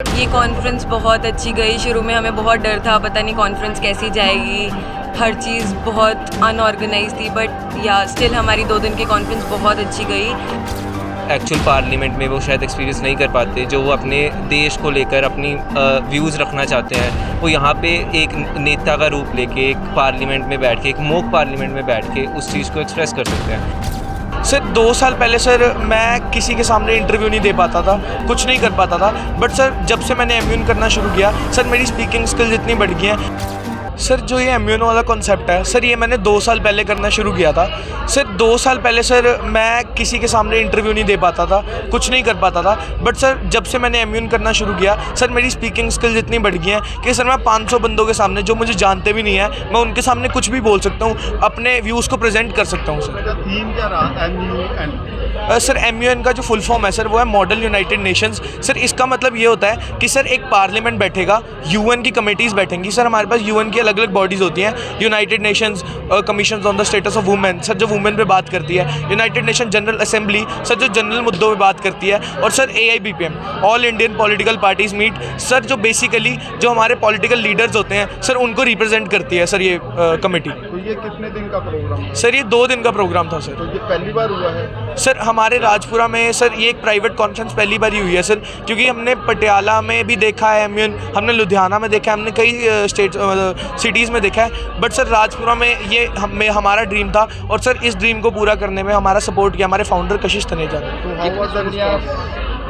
ये कॉन्फ्रेंस बहुत अच्छी गई। शुरू में हमें बहुत डर था, पता नहीं कॉन्फ्रेंस कैसी जाएगी, हर चीज़ बहुत अनऑर्गेनाइज थी, बट या स्टिल हमारी 2 दिन की कॉन्फ्रेंस बहुत अच्छी गई। एक्चुअल पार्लियामेंट में वो शायद एक्सपीरियंस नहीं कर पाते, जो वो अपने देश को लेकर अपनी व्यूज़ रखना चाहते हैं, वो यहाँ पे एक नेता का रूप लेके एक पार्लियामेंट में बैठ के, एक मॉक पार्लियामेंट में बैठ के उस चीज़ को एक्सप्रेस कर सकते हैं। सर 2 साल पहले सर मैं किसी के सामने इंटरव्यू नहीं दे पाता था, कुछ नहीं कर पाता था, बट सर जब से मैंने एमयून करना शुरू किया सर मेरी स्पीकिंग स्किल्स इतनी बढ़ गई हैं। सर जो ये एमयून वाला कॉन्सेप्ट है सर, ये मैंने 2 साल पहले करना शुरू किया था। सर 2 साल पहले सर मैं किसी के सामने इंटरव्यू नहीं दे पाता था, कुछ नहीं कर पाता था, बट सर जब से मैंने एमयून करना शुरू किया सर मेरी स्पीकिंग स्किल्स इतनी बढ़ गई हैं कि सर मैं 500 बंदों के सामने, जो मुझे जानते भी नहीं है, मैं उनके सामने कुछ भी बोल सकता हूँ, अपने व्यूज़ को प्रेजेंट कर सकता हूँ। सर थीम क्या रहा MUN? सर MUN का जो फुल फॉर्म है सर वो है मॉडल यूनाइटेड नेशंस। सर इसका मतलब ये होता है कि सर एक पार्लियामेंट बैठेगा, UN की कमेटीज़ बैठेंगी। सर हमारे पास UN की अलग अलग बॉडीज़ होती हैं, United Nations commission on the status of women sir जो वुमेन पे बात करती है, United Nation General Assembly sir जो जनरल मुद्दों पे बात करती है, और sir AIBPM all Indian political parties meet sir जो बेसिकली जो हमारे पॉलिटिकल लीडर्स होते हैं सर उनको रिप्रेजेंट करती है सर ये कमेटी। तो ये कितने दिन का प्रोग्राम है? सर ये 2 दिन का प्रोग्राम था सर। तो ये पहली बार हुआ है? सर हमारे राजपुरा में सर ये एक प्राइवेट कॉन्फ्रेंस पहली बार ही हुई है सर, क्योंकि हमने पटियाला में भी देखा है एमयून, हमने लुधियाना में देखा है, हमने कई सिटीज़ में देखा है, बट सर राजपुरा में ये हमारा ड्रीम था, और सर इस ड्रीम को पूरा करने में हमारा सपोर्ट किया हमारे फाउंडर कशिश तनेजा ने। तो हाउ वाज द रिस्पांस?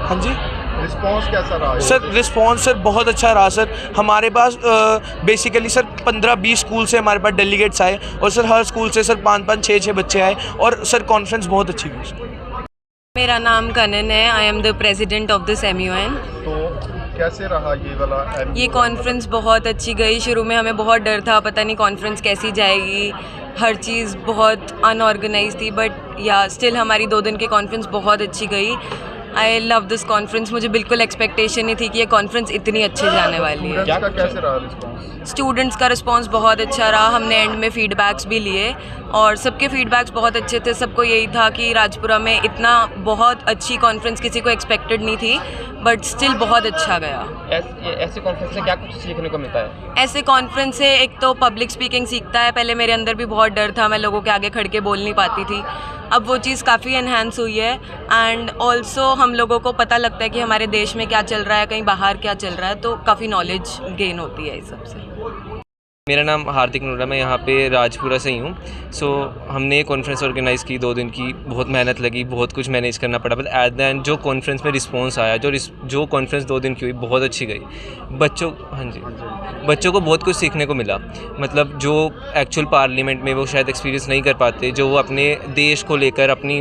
हाँ जी रिस्पांस कैसा रहा? सर रिस्पांस सर बहुत अच्छा रहा सर। हमारे पास बेसिकली सर 15-20 स्कूल से हमारे पास डेलीगेट्स आए, और सर हर स्कूल से सर 5-5 6-6 बच्चे आए, और सर कॉन्फ्रेंस बहुत अच्छी हुई। मेरा नाम कनन है, I am the president of this MUN। तो कैसे रहा ये वाला MUN? ये कॉन्फ्रेंस बहुत अच्छी गई। शुरू में हमें बहुत डर था, पता नहीं कॉन्फ्रेंस कैसी जाएगी, हर चीज़ बहुत अनऑर्गेनाइज थी, बट या स्टिल हमारी 2 दिन की कॉन्फ्रेंस बहुत अच्छी गई। I love this conference. मुझे बिल्कुल एक्सपेक्टेशन नहीं थी कि ये कॉन्फ्रेंस इतनी अच्छी जाने वाली है। क्या कैसे रहा रिस्पांस? स्टूडेंट्स का रिस्पांस बहुत अच्छा रहा। हमने एंड में फीडबैक्स भी लिए, और सबके फीडबैक्स बहुत अच्छे थे। सबको यही था कि राजपुरा में इतना बहुत अच्छी कॉन्फ्रेंस किसी को एक्सपेक्टेड नहीं थी, बट स्टिल बहुत अच्छा गया। ऐसे कॉन्फ्रेंस से क्या कुछ सीखने को मिलता है? ऐसे कॉन्फ्रेंस से एक तो पब्लिक स्पीकिंग सीखता है। पहले मेरे अंदर भी बहुत डर था, मैं लोगों के आगे खड़ के बोल नहीं पाती थी, अब वो चीज़ काफ़ी एनहांस हुई है। एंड ऑल्सो हम लोगों को पता लगता है कि हमारे देश में क्या चल रहा है, कहीं बाहर क्या चल रहा है, तो काफ़ी नॉलेज गेन होती है इस सबसे। मेरा नाम हार्दिक नूरा, मैं यहाँ पे राजपुरा से ही हूँ। सो हमने ये कॉन्फ्रेंस ऑर्गेनाइज़ की 2 दिन की, बहुत मेहनत लगी, बहुत कुछ मैनेज करना पड़ा, बट एट द एंड जो कॉन्फ्रेंस में रिस्पांस आया, जो कॉन्फ्रेंस 2 दिन की हुई बहुत अच्छी गई। बच्चों को बहुत कुछ सीखने को मिला। मतलब जो एक्चुअल पार्लियामेंट में वो शायद एक्सपीरियंस नहीं कर पाते, जो वो अपने देश को लेकर अपनी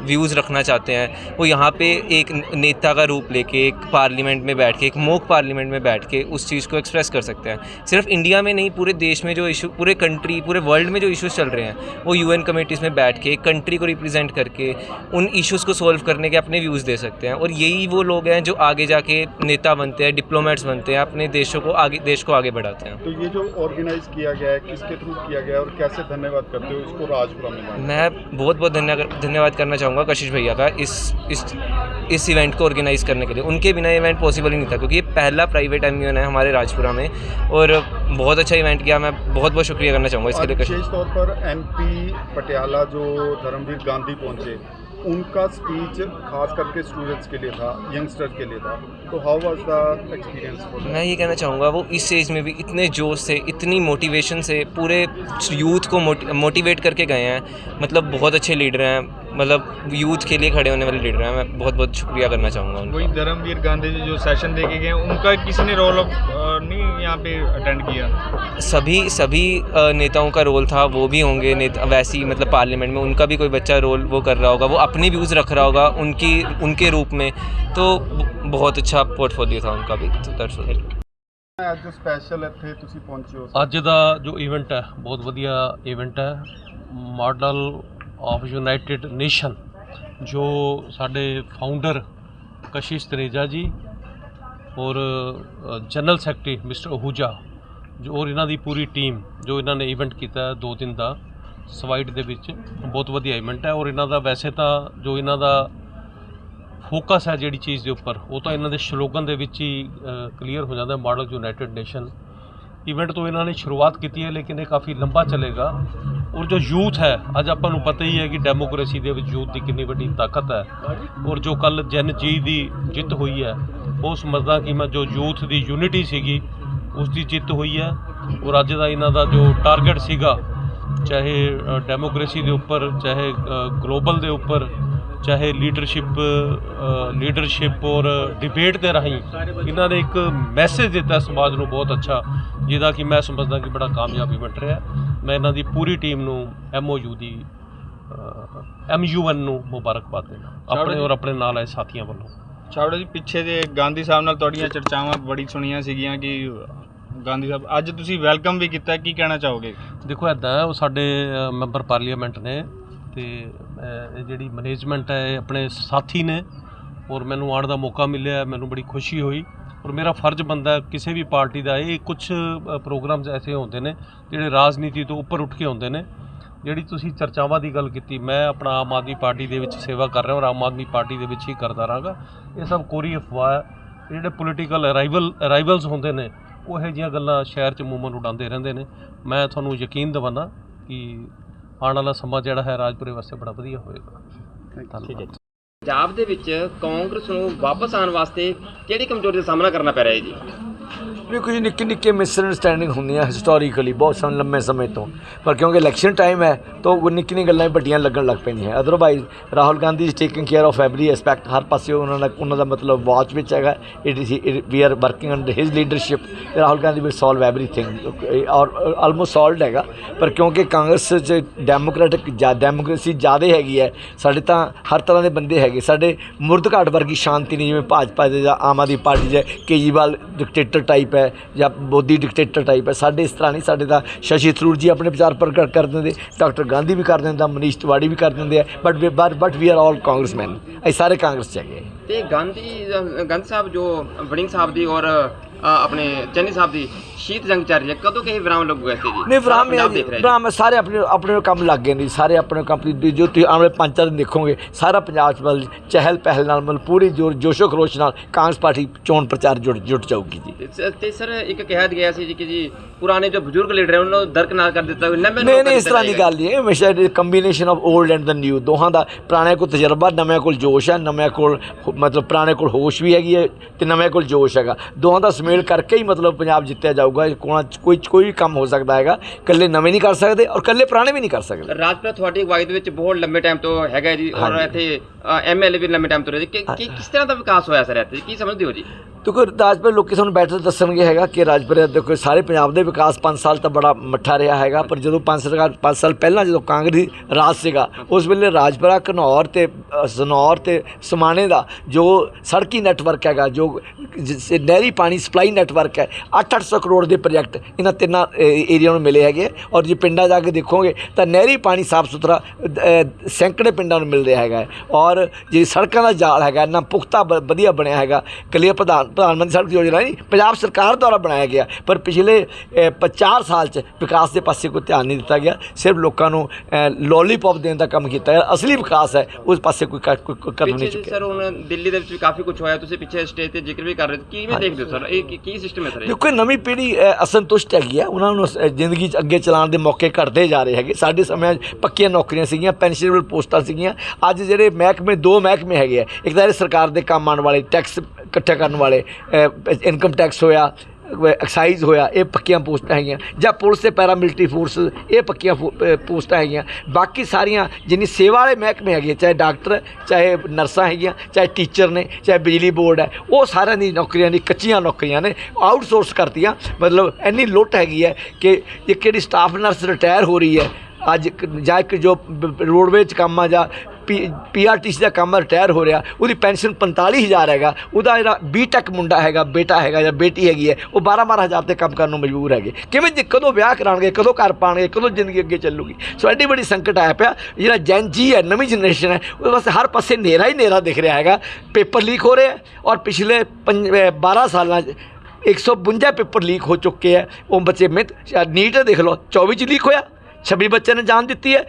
व्यूज़ रखना चाहते हैं, वो यहाँ पे एक नेता का रूप लेके एक पार्लियामेंट में बैठ के, एक मॉक पार्लियामेंट में बैठ के उस चीज़ को एक्सप्रेस कर सकते हैं। सिर्फ इंडिया में नहीं, पूरे देश में जो इशू, पूरे कंट्री, पूरे वर्ल्ड में जो इश्यूज़ चल रहे हैं, वो UN कमेटीज़ में बैठ के कंट्री को रिप्रेजेंट करके उन इश्यूज़ को सॉल्व करने के अपने व्यूज़ दे सकते हैं। और यही वो लोग हैं जो आगे जाके नेता बनते हैं, डिप्लोमेट्स बनते हैं, अपने देश को आगे बढ़ाते हैं। तो ये जो ऑर्गेनाइज किया गया है, किसके थ्रू किया गया है, और कैसे धन्यवाद करते हो इसको राजपुरा में? मैं बहुत धन्यवाद करना चाहूँगा कशिश भैया का इस इवेंट को ऑर्गेनाइज़ करने के लिए। उनके बिना इवेंट पॉसिबल ही नहीं था, क्योंकि ये पहला प्राइवेट MUN है हमारे राजपुरा में, और बहुत अच्छा इवेंट किया। मैं बहुत बहुत शुक्रिया करना चाहूँगा इसके लिए। विशेष तौर पर MP पटियाला जो धर्मवीर गांधी पहुँचे, उनका स्पीच खास करके स्टूडेंट्स के लिए था, यंगस्टर्स के लिए था, तो हाउ वाज द एक्सपीरियंस? मैं ये कहना चाहूँगा वो इस एज में भी इतने जोश से, इतनी मोटिवेशन से पूरे यूथ को मोटिवेट करके गए हैं। मतलब बहुत अच्छे लीडर हैं, मतलब यूथ के लिए खड़े होने वाले लीडर हैं। मैं बहुत बहुत शुक्रिया करना चाहूँगा उनका। वही धर्मवीर गांधी जी जो सेशन देके गए, उनका किसी ने रोल नहीं यहाँ पे अटेंड किया? सभी नेताओं का रोल था, वो भी होंगे नेता वैसी, मतलब पार्लियामेंट में उनका भी कोई बच्चा रोल वो कर रहा होगा, वो अपनी व्यूज़ रख रहा होगा उनके रूप में, तो बहुत अच्छा पोर्टफोलियो था उनका भी। तो दैट्स ऑल। ਅੱਜ ਸਪੈਸ਼ਲ ਇੱਥੇ ਤੁਸੀਂ ਪਹੁੰਚੇ ਹੋ। ਅੱਜ ਦਾ ਜੋ ਇਵੈਂਟ ਹੈ ਬਹੁਤ ਵਧੀਆ ਇਵੈਂਟ ਹੈ। ਮਾਡਲ ਆਫ ਯੂਨਾਈਟਿਡ ਨੇਸ਼ਨ ਜੋ ਸਾਡੇ ਫਾਊਂਡਰ ਕਸ਼ਿਸ਼ ਤਨੇਜਾ ਜੀ ਔਰ ਜਨਰਲ ਸੈਕਟਰੀ ਮਿਸਟਰ ਅਹੂਜਾ ਜੋ ਔਰ ਇਹਨਾਂ ਦੀ ਪੂਰੀ ਟੀਮ ਜੋ ਇਹਨਾਂ ਨੇ ਇਵੈਂਟ ਕੀਤਾ 2 ਦਿਨ ਦਾ ਸਵਾਈਟ ਦੇ ਵਿੱਚ, ਬਹੁਤ ਵਧੀਆ ਇਵੈਂਟ ਹੈ। ਔਰ ਇਹਨਾਂ ਦਾ ਵੈਸੇ ਤਾਂ ਜੋ ਇਹਨਾਂ ਦਾ ਫੋਕਸ ਹੈ ਜਿਹੜੀ ਚੀਜ਼ ਦੇ ਉੱਪਰ, ਉਹ ਤਾਂ ਇਹਨਾਂ ਦੇ ਸਲੋਗਨ ਦੇ ਵਿੱਚ ਹੀ ਕਲੀਅਰ ਹੋ ਜਾਂਦਾ, ਮਾਡਲ ਯੂਨਾਈਟਿਡ ਨੇਸ਼ਨ ਇਵੈਂਟ ਤੋਂ ਇਹਨਾਂ ਨੇ ਸ਼ੁਰੂਆਤ ਕੀਤੀ ਹੈ, ਲੇਕਿਨ ਇਹ ਕਾਫੀ ਲੰਬਾ ਚੱਲੇਗਾ। ਔਰ ਜੋ ਯੂਥ ਹੈ, ਅੱਜ ਆਪਾਂ ਨੂੰ ਪਤਾ ਹੀ ਹੈ ਕਿ ਡੈਮੋਕ੍ਰੇਸੀ ਦੇ ਵਿੱਚ ਯੂਥ ਦੀ ਕਿੰਨੀ ਵੱਡੀ ਤਾਕਤ ਹੈ। ਔਰ ਜੋ ਕੱਲ੍ਹ ਜਨ ਜੀ ਦੀ ਜਿੱਤ ਹੋਈ ਹੈ, ਉਹ ਸਮਝਦਾ ਕਿ ਮੈਂ ਜੋ ਯੂਥ ਦੀ ਯੂਨਿਟੀ ਸੀਗੀ ਉਸ ਦੀ ਜਿੱਤ ਹੋਈ ਹੈ। ਔਰ ਅੱਜ ਦਾ ਇਹਨਾਂ ਦਾ ਜੋ ਟਾਰਗੇਟ ਸੀਗਾ, ਚਾਹੇ ਡੈਮੋਕ੍ਰੇਸੀ ਦੇ ਉੱਪਰ, ਚਾਹੇ ਗਲੋਬਲ ਦੇ ਉੱਪਰ, ਚਾਹੇ ਲੀਡਰਸ਼ਿਪ ਔਰ ਡਿਬੇਟ ਦੇ ਰਾਹੀਂ ਇਹਨਾਂ ਨੇ ਇੱਕ ਮੈਸੇਜ ਦਿੱਤਾ ਸਮਾਜ ਨੂੰ ਬਹੁਤ ਅੱਛਾ, ਜਿਹਦਾ ਕਿ ਮੈਂ ਸਮਝਦਾ ਕਿ ਬੜਾ ਕਾਮਯਾਬ ਇਵੈਂਟ ਰਿਹਾ। ਮੈਂ ਇਹਨਾਂ ਦੀ ਪੂਰੀ ਟੀਮ ਨੂੰ MUN ਨੂੰ ਮੁਬਾਰਕਬਾਦ ਦੇਣਾ, ਆਪਣੇ ਔਰ ਆਪਣੇ ਨਾਲ ਆਏ ਸਾਥੀਆਂ ਵੱਲੋਂ। ਛਾਵੜਾ ਜੀ, ਪਿੱਛੇ ਜੇ ਗਾਂਧੀ ਸਾਹਿਬ ਨਾਲ ਤੁਹਾਡੀਆਂ ਚਰਚਾਵਾਂ ਬੜੀ ਸੁਣੀਆਂ ਸੀਗੀਆਂ ਕਿ ਗਾਂਧੀ ਸਾਹਿਬ, ਅੱਜ ਤੁਸੀਂ ਵੈਲਕਮ ਵੀ ਕੀਤਾ, ਕੀ ਕਹਿਣਾ ਚਾਹੋਗੇ? ਦੇਖੋ ਇੱਦਾਂ ਹੈ, ਉਹ ਸਾਡੇ ਮੈਂਬਰ ਪਾਰਲੀਮੈਂਟ ਨੇ ਤੇ ਇਹ ਜਿਹੜੀ ਮੈਨੇਜਮੈਂਟ ਹੈ ਇਹ ਆਪਣੇ ਸਾਥੀ ਨੇ, ਔਰ ਮੈਨੂੰ ਆਉਣ ਦਾ ਮੌਕਾ ਮਿਲਿਆ, ਮੈਨੂੰ ਬੜੀ ਖੁਸ਼ੀ ਹੋਈ। ਔਰ ਮੇਰਾ ਫਰਜ਼ ਬਣਦਾ ਕਿਸੇ ਵੀ ਪਾਰਟੀ ਦਾ, ਇਹ ਕੁਝ ਪ੍ਰੋਗਰਾਮਸ ਐਸੇ ਹੁੰਦੇ ਨੇ ਜਿਹੜੇ ਰਾਜਨੀਤੀ ਤੋਂ ਉੱਪਰ ਉੱਠ ਕੇ ਹੁੰਦੇ ਨੇ। ਜਿਹੜੀ ਤੁਸੀਂ ਚਰਚਾਵਾਂ ਦੀ ਗੱਲ ਕੀਤੀ, ਮੈਂ ਆਪਣਾ ਆਮ ਆਦਮੀ ਪਾਰਟੀ ਦੇ ਵਿੱਚ ਸੇਵਾ ਕਰ ਰਿਹਾ ਔਰ ਆਮ ਆਦਮੀ ਪਾਰਟੀ ਦੇ ਵਿੱਚ ਹੀ ਕਰਦਾ ਰਹਾਂਗਾ। ਇਹ ਸਭ ਕੋਰੀ ਅਫਵਾਹ ਹੈ। ਜਿਹੜੇ ਪੋਲੀਟੀਕਲ ਰਾਈਵਲਸ ਹੁੰਦੇ ਨੇ, ਉਹ ਇਹੋ ਜਿਹੀਆਂ ਗੱਲਾਂ ਸ਼ਹਿਰ 'ਚ ਮੂੰਹ ਉਡਾਉਂਦੇ ਰਹਿੰਦੇ ਨੇ। ਮੈਂ ਤੁਹਾਨੂੰ ਯਕੀਨ ਦਿਵਾਨਾ ਕਿ ਆਉਣ ਵਾਲਾ ਸਮਾਂ ਜਿਹੜਾ ਹੈ ਰਾਜਪੁਰੇ ਵਾਸਤੇ ਬੜਾ ਵਧੀਆ ਹੋਏਗਾ। ਧੰਨਵਾਦ। ਪੰਜਾਬ ਦੇ ਵਿੱਚ ਕਾਂਗਰਸ ਨੂੰ ਵਾਪਸ ਆਉਣ ਵਾਸਤੇ ਕਿਹੜੀ ਕਮਜ਼ੋਰੀ ਦਾ ਸਾਹਮਣਾ ਕਰਨਾ ਪੈ ਰਿਹਾ ਹੈ ਜੀ? ਵੀ ਕੁਝ ਨਿੱਕੇ ਨਿੱਕੇ ਮਿਸਅੰਡਰਸਟੈਂਡਿੰਗ ਹੁੰਦੀਆਂ ਹਿਸਟੋਰੀਕਲੀ ਬਹੁਤ ਲੰਮੇ ਸਮੇਂ ਤੋਂ, ਪਰ ਕਿਉਂਕਿ ਇਲੈਕਸ਼ਨ ਟਾਈਮ ਹੈ ਤਾਂ ਉਹ ਨਿੱਕੀ ਨਿੱਕੀ ਗੱਲਾਂ ਵੱਡੀਆਂ ਲੱਗਣ ਲੱਗ ਪੈਂਦੀਆਂ। Otherwise Rahul Gandhi is taking care of every aspect, ਹਰ ਪਾਸੇ ਉਹਨਾਂ ਦਾ ਮਤਲਬ ਵਾਚ ਵਿੱਚ ਹੈਗਾ। We are working under his leadership. Rahul Gandhi will solve everything ਔਰ ਆਲਮੋਸਟ ਸੋਲਵਡ ਹੈਗਾ। ਪਰ ਕਿਉਂਕਿ ਕਾਂਗਰਸ 'ਚ ਡੈਮੋਕ੍ਰੇਸੀ ਜ਼ਿਆਦਾ ਹੈਗੀ ਹੈ, ਸਾਡੇ ਤਾਂ ਹਰ ਤਰ੍ਹਾਂ ਦੇ ਬੰਦੇ ਹੈਗੇ। ਸਾਡੇ ਮੁਰਦਘਾਟ ਵਰਗੀ ਸ਼ਾਂਤੀ ਨਹੀਂ, ਜਿਵੇਂ ਭਾਜਪਾ ਦੇ ਜਾਂ ਆਮ ਆਦਮੀ ਪਾਰਟੀ ਦੇ ਕੇਜਰੀਵਾਲ ਡਿਕਟੇਟਰ ਟਾਈਪ ਹੈ ਜਾਂ ਮੋਦੀ ਡਿਕਟੇਟਰ ਟਾਈਪ ਹੈ। ਸਾਡੇ ਇਸ ਤਰ੍ਹਾਂ ਨਹੀਂ। ਸਾਡੇ ਤਾਂ ਸ਼ਸ਼ੀ ਥਰੂਰ ਜੀ ਆਪਣੇ ਵਿਚਾਰ ਪ੍ਰਗਟ ਕਰ ਦਿੰਦੇ, ਡਾਕਟਰ ਗਾਂਧੀ ਵੀ ਕਰ ਦਿੰਦਾ, ਮਨੀਸ਼ ਤਿਵਾੜੀ ਵੀ ਕਰ ਦਿੰਦੇ ਆ। But we are all congressmen, ਅਸੀਂ ਸਾਰੇ ਕਾਂਗਰਸ 'ਚ ਹੈਗੇ। ਤੇ ਗਾਂਧੀ ਸਾਹਿਬ ਜੋ ਵੜਿੰਗ ਸਾਹਿਬ ਦੀ ਔਰ ਆਪਣੇ ਚੰਨੀ ਸਾਹਿਬ ਦੀ ਸ਼ੀਤ ਜੰਗ ਚੱਲ ਰਹੀ ਹੈ, ਕਦੋਂ ਕਹੇ ਵਿਰਾਮ ਲੱਗੂਗਾ ਇੱਥੇ ਜੀ? ਨਹੀਂ, ਵਿਰਾਮ ਸਾਰੇ ਆਪਣੇ ਕੰਮ ਲੱਗ ਗਏ ਨੇ, ਸਾਰੇ ਆਪਣੇ ਕੰਮ ਜੋ ਤੁਸੀਂ ਆਉਣ ਵਾਲੇ 5-4 ਦਿਨ ਦੇਖੋਗੇ, ਸਾਰਾ ਪੰਜਾਬ 'ਚ ਵੱਲ ਚਹਿਲ ਪਹਿਲ ਨਾਲ ਮਤਲਬ ਪੂਰੀ ਜੋਸ਼ੋ ਖਰੋਸ਼ ਨਾਲ ਕਾਂਗਰਸ ਪਾਰਟੀ ਚੋਣ ਪ੍ਰਚਾਰ ਜੁਟ ਜਾਊਗੀ ਜੀ। ਤੇ ਸਰ ਇੱਕ ਕਿਹਾ ਗਿਆ ਸੀ ਜੀ ਕਿ ਜੀ ਪੁਰਾਣੇ ਜੋ ਬਜ਼ੁਰਗ ਲੀਡਰ ਹੈ ਉਹਨਾਂ ਨੂੰ ਦਰਕਨਾਰ ਕਰ ਦਿੱਤਾ। ਨਹੀਂ, ਇਸ ਤਰ੍ਹਾਂ ਦੀ ਗੱਲ ਨਹੀਂ ਹੈ। ਹਮੇਸ਼ਾ combination of old and the new, ਦੋਹਾਂ ਦਾ, ਪੁਰਾਣਿਆਂ ਕੋਲ ਤਜਰਬਾ, ਨਵਿਆਂ ਕੋਲ ਜੋਸ਼ ਹੈ, ਨਵਿਆਂ ਕੋਲ ਮਤਲਬ ਪੁਰਾਣੇ ਕੋਲ ਹੋਸ਼ ਵੀ ਹੈਗੀ ਹੈ ਤੇ ਨਵਿਆਂ ਕੋਲ ਜੋਸ਼ ਹੈਗਾ। ਦੋਹਾਂ ਦਾ ਸੁਮੇਲ ਕਰਕੇ ਹੀ ਮਤਲਬ ਪੰਜਾਬ ਜਿੱਤਿਆ ਜਾਊਗਾ। ਕੋਈ ਕੰਮ ਹੋ ਸਕਦਾ ਹੈਗਾ, ਇਕੱਲੇ ਨਵੇਂ ਨਹੀਂ ਕਰ ਸਕਦੇ ਔਰ ਇਕੱਲੇ ਪੁਰਾਣੇ ਵੀ ਨਹੀਂ ਕਰ ਸਕਦੇ। ਰਾਜਪੁਰਾ ਤੁਹਾਡੀ ਅਗਵਾਈ ਦੇ ਵਿੱਚ ਬਹੁਤ ਲੰਬੇ ਟਾਈਮ ਤੋਂ ਹੈਗਾ ਜੀ, ਔਰ ਇੱਥੇ MLA ਵੀ ਲੰਬੇ ਟਾਈਮ ਤੋਂ ਰਹੇ ਜੀ। ਕਿਸ ਤਰ੍ਹਾਂ ਦਾ ਵਿਕਾਸ ਹੋਇਆ ਸਰ ਇੱਥੇ, ਕੀ ਸਮਝਦੇ ਹੋ ਜੀ? ਦੇਖੋ, ਰਾਜਪੁਰੇ ਲੋਕੀ ਤੁਹਾਨੂੰ ਬੈਟਰ ਦੱਸਣਗੇ ਹੈਗਾ ਕਿ ਰਾਜਪੁਰੇ ਦੇਖੋ ਸਾਰੇ ਪੰਜਾਬ ਦੇ ਵਿਕਾਸ 5 ਸਾਲ ਤਾਂ ਬੜਾ ਮੱਠਾ ਰਿਹਾ ਹੈਗਾ। ਪਰ ਜਦੋਂ 5 ਸਾਲ ਪਹਿਲਾਂ ਜਦੋਂ ਕਾਂਗਰਸੀ ਰਾਜ ਸੀਗਾ, ਉਸ ਵੇਲੇ ਰਾਜਪੁਰਾ, ਘਨੌਰ ਤੇ ਸਨੌਰ ਤੇ ਸਮਾਣੇ ਦਾ ਜੋ ਸੜਕੀ ਨੈਟਵਰਕ ਹੈਗਾ, ਜੋ ਨਹਿਰੀ ਪਾਣੀ ਸਪਲਾਈ ਨੈਟਵਰਕ ਹੈ, 800 ਕਰੋੜ ਦੇ ਪ੍ਰੋਜੈਕਟ ਇਹਨਾਂ ਤਿੰਨਾਂ ਏਰੀਆ ਨੂੰ ਮਿਲੇ ਹੈਗੇ। ਔਰ ਜੇ ਪਿੰਡਾਂ ਜਾ ਕੇ ਦੇਖੋਗੇ ਤਾਂ ਨਹਿਰੀ ਪਾਣੀ ਸਾਫ ਸੁਥਰਾ ਸੈਂਕੜੇ ਪਿੰਡਾਂ ਨੂੰ ਮਿਲ ਰਿਹਾ ਹੈਗਾ। ਔਰ ਜੇ ਸੜਕਾਂ ਦਾ ਜਾਲ ਹੈਗਾ ਇੰਨਾ ਪੁਖਤਾ ਵਧੀਆ ਬਣਿਆ ਹੈਗਾ। ਕਲੀਅਰ ਪ੍ਰਧਾਨ ਮੰਤਰੀ ਸੜਕ ਯੋਜਨਾ ਨਹੀਂ ਪੰਜਾਬ ਸਰਕਾਰ ਦੁਆਰਾ ਬਣਾਇਆ ਗਿਆ, ਪਰ ਪਿਛਲੇ 4 ਸਾਲ 'ਚ ਵਿਕਾਸ ਦੇ ਪਾਸੇ ਕੋਈ ਧਿਆਨ ਨਹੀਂ ਦਿੱਤਾ ਗਿਆ। ਸਿਰਫ ਲੋਕਾਂ ਨੂੰ ਲੋਲੀਪੌਪ ਦੇਣ ਦਾ ਕੰਮ ਕੀਤਾ ਗਿਆ। ਅਸਲੀ ਵਿਕਾਸ ਹੈ ਉਸ ਪਾਸੇ ਕੋਈ ਕਦਮ ਨਹੀਂ ਚੁੱਕਿਆ। ਸਰ ਹੁਣ ਦਿੱਲੀ ਦੇ ਵਿੱਚ ਵੀ ਕਾਫੀ ਕੁਝ ਹੋਇਆ, ਤੁਸੀਂ ਪਿੱਛੇ ਸਟੇਜ ਤੇ ਜ਼ਿਕਰ ਵੀ ਕਰ ਰਹੇ, ਕਿਵੇਂ ਦੇਖਦੇ ਹੋ ਸਰ, ਇਹ ਕੀ ਸਿਸਟਮ ਹੈ ਸਰ? ਦੇਖੋ, ਨਵੀਂ ਪੀੜ੍ਹੀ ਅਸੰਤੁਸ਼ਟ ਹੈਗੀ ਹੈ, ਉਹਨਾਂ ਨੂੰ ਜ਼ਿੰਦਗੀ 'ਚ ਅੱਗੇ ਚਲਾਉਣ ਦੇ ਮੌਕੇ ਘਟਦੇ ਜਾ ਰਹੇ ਹੈਗੇ। ਸਾਡੇ ਸਮਿਆਂ 'ਚ ਪੱਕੀਆਂ ਨੌਕਰੀਆਂ ਸੀਗੀਆਂ, ਪੈਨਸ਼ਨੇਬਲ ਪੋਸਟਾਂ ਸੀਗੀਆਂ। ਅੱਜ ਜਿਹੜੇ ਮਹਿਕਮੇ 2 ਮਹਿਕਮੇ ਹੈਗੇ ਆ, ਇੱਕ ਤਾਂ ਸਰਕਾਰ ਦੇ ਕੰਮ ਆਉਣ ਵਾਲੇ, ਟੈਕਸ ਇਕੱਠਾ ਕਰਨ ਵਾਲੇ, ਇਨਕਮ ਟੈਕਸ ਹੋਇਆ, ਐਕਸਾਈਜ਼ ਹੋਇਆ, ਇਹ ਪੱਕੀਆਂ ਪੋਸਟਾਂ ਹੈਗੀਆਂ। ਜਾਂ ਪੁਲਿਸ ਤੇ ਪੈਰਾਮਿਲਟਰੀ ਫੋਰਸ, ਇਹ ਪੱਕੀਆਂ ਪੋਸਟਾਂ ਹੈਗੀਆਂ। ਬਾਕੀ ਸਾਰੀਆਂ ਜਿੰਨੀ ਸੇਵਾ ਵਾਲੇ ਮਹਿਕਮੇ ਹੈਗੇ, ਚਾਹੇ ਡਾਕਟਰ, ਚਾਹੇ ਨਰਸਾਂ ਹੈਗੀਆਂ, ਚਾਹੇ ਟੀਚਰ ਨੇ, ਚਾਹੇ ਬਿਜਲੀ ਬੋਰਡ ਹੈ, ਉਹ ਸਾਰਿਆਂ ਦੀ ਨੌਕਰੀਆਂ ਦੀ ਕੱਚੀਆਂ ਨੌਕਰੀਆਂ ਨੇ, ਆਊਟਸੋਰਸ ਕਰਤੀਆਂ। ਮਤਲਬ ਇੰਨੀ ਲੁੱਟ ਹੈਗੀ ਹੈ ਕਿ ਇੱਕ ਜਿਹੜੀ ਸਟਾਫ ਨਰਸ ਰਿਟਾਇਰ ਹੋ ਰਹੀ ਹੈ ਅੱਜ, ਜਾਂ ਇੱਕ ਜੋ ਰੋਡਵੇਜ਼ 'ਚ ਕੰਮ ਆ ਜਾਂ PRTC ਦਾ ਕੰਮ ਰਿਟਾਇਰ ਹੋ ਰਿਹਾ, ਉਹਦੀ ਪੈਨਸ਼ਨ 45,000 ਹੈਗਾ। ਉਹਦਾ ਜਿਹੜਾ B.Tech ਮੁੰਡਾ ਹੈਗਾ, ਬੇਟਾ ਹੈਗਾ ਜਾਂ ਬੇਟੀ ਹੈਗੀ ਹੈ, ਉਹ 12,000 ਤੇ ਕੰਮ ਕਰਨ ਨੂੰ ਮਜਬੂਰ ਹੈਗੇ। ਕਿਵੇਂ ਕਦੋਂ ਵਿਆਹ ਕਰਾਉਣਗੇ, ਕਦੋਂ ਘਰ ਪਾਉਣਗੇ, ਕਦੋਂ ਜ਼ਿੰਦਗੀ ਅੱਗੇ ਚੱਲੂਗੀ? ਸੋ ਐਡੀ ਬੜੀ ਸੰਕਟ ਆਇਆ ਪਿਆ। ਜਿਹੜਾ ਜੈਨ ਜੀ ਹੈ, ਨਵੀਂ ਜਨਰੇਸ਼ਨ ਹੈ, ਉਹਦੇ ਵਾਸਤੇ ਹਰ ਪਾਸੇ ਹਨੇਰਾ ਹੀ ਹਨੇਰਾ ਦਿਖ ਰਿਹਾ ਹੈਗਾ। ਪੇਪਰ ਲੀਕ ਹੋ ਰਿਹਾ ਔਰ ਪਿਛਲੇ 12 ਸਾਲਾਂ 'ਚ 152 ਪੇਪਰ ਲੀਕ ਹੋ ਚੁੱਕੇ ਹੈ। ਉਹ ਬੱਚੇ ਮਿਹਨਤ, ਨੀਟ ਦੇਖ ਲਓ 24 'ਚ ਲੀਕ ਹੋਇਆ, 26 ਬੱਚਿਆਂ ਨੇ ਜਾਨ ਦਿੱਤੀ ਹੈ,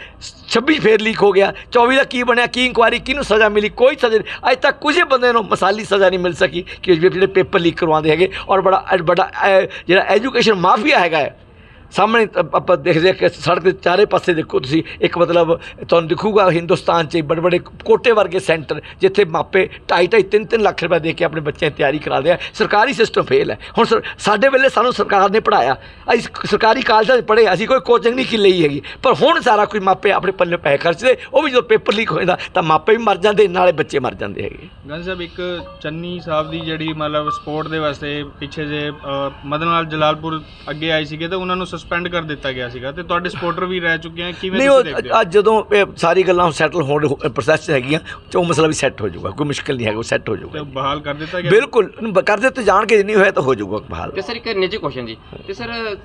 26 ਫੇਰ ਲੀਕ ਹੋ ਗਿਆ, 24 ਦਾ ਕੀ ਬਣਿਆ, ਕੀ ਇਨਕੁਆਇਰੀ, ਕਿਹਨੂੰ ਸਜ਼ਾ ਮਿਲੀ, ਕੋਈ ਸਜ਼ਾ ਨਹੀਂ। ਅੱਜ ਤੱਕ ਕਿਸੇ ਬੰਦੇ ਨੂੰ ਮਿਸਾਲੀ ਸਜ਼ਾ ਨਹੀਂ ਮਿਲ ਸਕੀ ਕਿ ਜਿਹੜੇ ਪੇਪਰ ਲੀਕ ਕਰਵਾਉਂਦੇ ਹੈਗੇ। ਔਰ ਬੜਾ ਜਿਹੜਾ ਐਜੂਕੇਸ਼ਨ ਮਾਫੀਆ ਹੈਗਾ ਹੈ ਸਾਹਮਣੇ ਆਪਾਂ ਦੇਖਦੇ ਕਿ ਸੜਕ ਦੇ ਚਾਰੇ ਪਾਸੇ ਦੇਖੋ ਤੁਸੀਂ, ਇੱਕ ਮਤਲਬ ਤੁਹਾਨੂੰ ਦਿਖੂਗਾ ਹਿੰਦੁਸਤਾਨ 'ਚ ਬੜੇ ਬੜੇ ਕੋਟੇ ਵਰਗੇ ਸੈਂਟਰ ਜਿੱਥੇ ਮਾਪੇ 2.5 3 ਲੱਖ ਰੁਪਏ ਦੇ ਕੇ ਆਪਣੇ ਬੱਚਿਆਂ ਦੀ ਤਿਆਰੀ ਕਰਾਦੇ ਆ। ਸਰਕਾਰੀ ਸਿਸਟਮ ਫੇਲ ਹੈ। ਹੁਣ ਸਾਡੇ ਵੇਲੇ ਸਾਨੂੰ ਸਰਕਾਰ ਨੇ ਪੜ੍ਹਾਇਆ, ਅਸੀਂ ਸਰਕਾਰੀ ਕਾਲਜਾਂ 'ਚ ਪੜ੍ਹੇ, ਅਸੀਂ ਕੋਈ ਕੋਚਿੰਗ ਨਹੀਂ ਲਈ ਹੈਗੀ, ਪਰ ਹੁਣ ਸਾਰਾ ਕੁਝ ਮਾਪੇ ਆਪਣੇ ਪੱਲੇ ਪੈਸੇ ਖਰਚਦੇ, ਉਹ ਵੀ ਜਦੋਂ ਪੇਪਰ ਲੀਕ ਹੋ ਜਾਂਦਾ ਤਾਂ ਮਾਪੇ ਵੀ ਮਰ ਜਾਂਦੇ, ਨਾਲੇ ਬੱਚੇ ਮਰ ਜਾਂਦੇ ਹੈਗੇ। ਗੰਜ ਸਾਹਿਬ, ਇੱਕ ਚੰਨੀ ਸਾਹਿਬ ਦੀ ਜਿਹੜੀ ਮਤਲਬ ਸਪੋਰਟ ਦੇ ਵਾਸਤੇ ਪਿੱਛੇ ਜੇ ਮਦਨ ਲਾਲ ਜਲਾਲਪੁਰ ਅੱਗੇ ਆਏ ਸੀਗੇ ਤਾਂ ਉਹਨਾਂ ਨੂੰ ਸਸਪੈਂਡ ਕਰ ਦਿੱਤਾ ਗਿਆ ਸੀਗਾ ਤੇ ਤੁਹਾਡੇ ਸਪੋਰਟਰ ਵੀ ਰਹਿ ਚੁੱਕੇ ਆ, ਕਿਵੇਂ ਨਹੀਂ ਤੁਸੀਂ ਉਹ ਦੇਖਦੇ ਹੋ? ਅੱਜ ਜਦੋਂ ਇਹ ਸਾਰੀ ਗੱਲਾਂ ਸੈਟਲ ਹੋਣ ਪ੍ਰੋਸੈਸ 'ਚ ਹੈਗੀਆਂ, ਉਹ ਮਸਲਾ ਵੀ ਸੈੱਟ ਹੋ ਜਾਊਗਾ, ਕੋਈ ਮੁਸ਼ਕਿਲ ਨਹੀਂ ਹੈਗਾ, ਉਹ ਸੈੱਟ ਹੋ ਤੇ ਜਾਊਗਾ। ਬਹਾਲ ਕਰ ਦਿੱਤਾ ਗਿਆ? ਬਿਲਕੁਲ ਕਰ ਦਿੱਤੇ ਜਾਣ ਕੇ, ਨਹੀਂ ਹੋਇਆ ਤਾਂ ਹੋ ਜਾਊਗਾ ਬਹਾਲ। ਤੇ ਸਰ ਇੱਕ ਨਿੱਜੀ ਕੁਐਸਚਨ ਜੀ, ਤੇ ਸਰ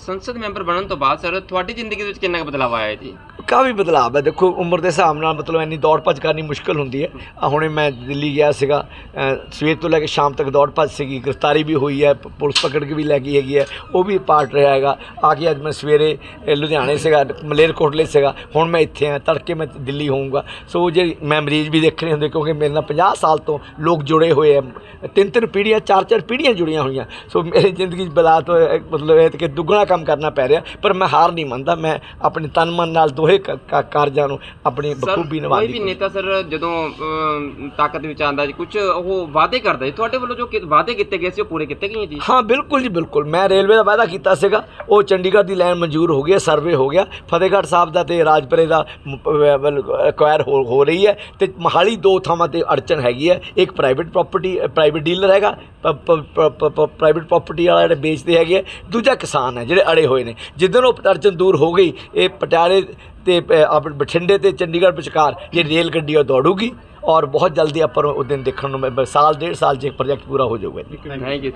ਸੰਸਦ ਮੈਂਬਰ ਬਣਨ ਤੋਂ ਬਾਅਦ ਸਰ ਤੁਹਾਡੀ ਜ਼ਿੰਦਗੀ ਦੇ ਵਿੱਚ ਕਿੰਨਾ ਕੁ ਬਦਲਾਅ ਆਇਆ ਜੀ? ਕਾਫੀ ਬਦਲਾਅ ਹੈ। ਦੇਖੋ ਉਮਰ ਦੇ ਹਿਸਾਬ ਨਾਲ ਮਤਲਬ ਇੰਨੀ ਦੌੜ ਭੱਜ ਕਰਨੀ ਮੁਸ਼ਕਿਲ ਹੁੰਦੀ ਹੈ। ਹੁਣੇ ਮੈਂ ਦਿੱਲੀ ਗਿਆ ਸੀਗਾ, ਸਵੇਰ ਤੋਂ ਲੈ ਕੇ ਸ਼ਾਮ ਤੱਕ ਦੌੜ ਭੱਜ ਸੀਗੀ, ਗ੍ਰਿਫਤਾਰੀ ਵੀ ਹੋਈ ਹੈ, ਪੁਲਿਸ ਪਕੜ ਕੇ ਵੀ ਲੈ ਗਈ ਹੈਗੀ ਹੈ, ਉਹ ਵੀ ਪਾਰਟ ਰਿਹਾ ਹੈਗਾ। ਆ ਕੇ ਅੱਜ ਮੈਂ ਸਵੇਰੇ ਲੁਧਿਆਣੇ ਸੀਗਾ, ਮਲੇਰਕੋਟਲੇ ਸੀਗਾ, ਹੁਣ ਮੈਂ ਇੱਥੇ ਹਾਂ, ਤੜਕੇ ਮੈਂ ਦਿੱਲੀ ਹੋਊਂਗਾ। ਸੋ ਜੇ ਮੈਂ ਮਰੀਜ਼ ਵੀ ਦੇਖਣੇ ਹੁੰਦੇ, ਕਿਉਂਕਿ ਮੇਰੇ ਨਾਲ 50 ਸਾਲ ਤੋਂ ਲੋਕ ਜੁੜੇ ਹੋਏ ਆ, 3 ਪੀੜ੍ਹੀਆਂ 4 ਪੀੜ੍ਹੀਆਂ ਜੁੜੀਆਂ ਹੋਈਆਂ। ਸੋ ਮੇਰੀ ਜ਼ਿੰਦਗੀ 'ਚ ਬਲਾ ਤੋਂ ਮਤਲਬ ਇਹ ਕਿ ਦੁੱਗਣਾ ਕੰਮ ਕਰਨਾ ਪੈ ਰਿਹਾ, ਪਰ ਮੈਂ ਹਾਰ ਨਹੀਂ ਮੰਨਦਾ। ਮੈਂ ਆਪਣੇ ਤਨ ਮਨ ਨਾਲ ਦੋਹੇ ਕਾਰਜਾਂ ਨੂੰ ਆਪਣੀ ਬਖੂਬੀ ਨਿਭਾਉਣ ਦੀ ਕੋਈ ਵੀ ਨੇਤਾ ਸਰ ਜਦੋਂ ਤਾਕਤ ਵਿੱਚ ਆਉਂਦਾ ਜੀ, ਕੁਝ ਉਹ ਵਾਅਦੇ ਕਰਦਾ ਜੀ, ਤੁਹਾਡੇ ਵੱਲੋਂ ਜੋ ਵਾਅਦੇ ਕੀਤੇ ਗਏ ਸੀ ਉਹ ਪੂਰੇ ਕੀਤੇ ਗਏ ਜੀ? ਹਾਂ ਬਿਲਕੁਲ ਜੀ, ਬਿਲਕੁਲ। ਮੈਂ ਰੇਲਵੇ ਦਾ ਵਾਅਦਾ ਕੀਤਾ ਸੀਗਾ, ਉਹ ਚੰਡੀਗੜ੍ਹ ਦੀ ਲਾਈਨ ਮਨਜ਼ੂਰ ਹੋ ਗਿਆ, ਸਰਵੇ ਹੋ ਗਿਆ, ਫਤਿਹਗੜ੍ਹ ਸਾਹਿਬ ਦਾ ਤੇ ਰਾਜਪੁਰੇ ਦਾ ਐਕਵਾਇਰ ਹੋ ਰਹੀ ਹੈ, ਤੇ ਮੋਹਾਲੀ 2 ਥਾਵਾਂ ਤੇ ਅੜਚਨ ਹੈਗੀ ਹੈ। ਇੱਕ ਪ੍ਰਾਈਵੇਟ ਡੀਲਰ ਹੈਗਾ, ਪ੍ਰਾਈਵੇਟ ਪ੍ਰਾਪਰਟੀ ਵਾਲਾ ਜਿਹੜੇ ਵੇਚਦੇ ਹੈਗੇ, ਦੂਜਾ ਕਿਸਾਨ ਹੈ ਜਿਹੜੇ ਅੜੇ ਹੋਏ ਨੇ। ਜਿੱਦਣ ਉਹ ਅੜਚਨ ਦੂਰ ਹੋ ਗਈ, ਇਹ ਪਟਿਆਲੇ ਤੇ ਆਪਣੇ ਬਠਿੰਡੇ ਤੇ ਚੰਡੀਗੜ੍ਹ ਵਿਚਕਾਰ ਜਿਹੜੀ ਰੇਲ ਗੱਡੀ ਉਹ ਦੌੜੂਗੀ, ਔਰ ਬਹੁਤ ਜਲਦੀ ਆਪਾਂ ਉਹ ਦਿਨ ਦੇਖਣ ਨੂੰ ਸਾਲ 1.5 ਸਾਲ 'ਚ ਇੱਕ ਪ੍ਰੋਜੈਕਟ ਪੂਰਾ ਹੋ ਜਾਊਗਾ ਜੀ। Thank you.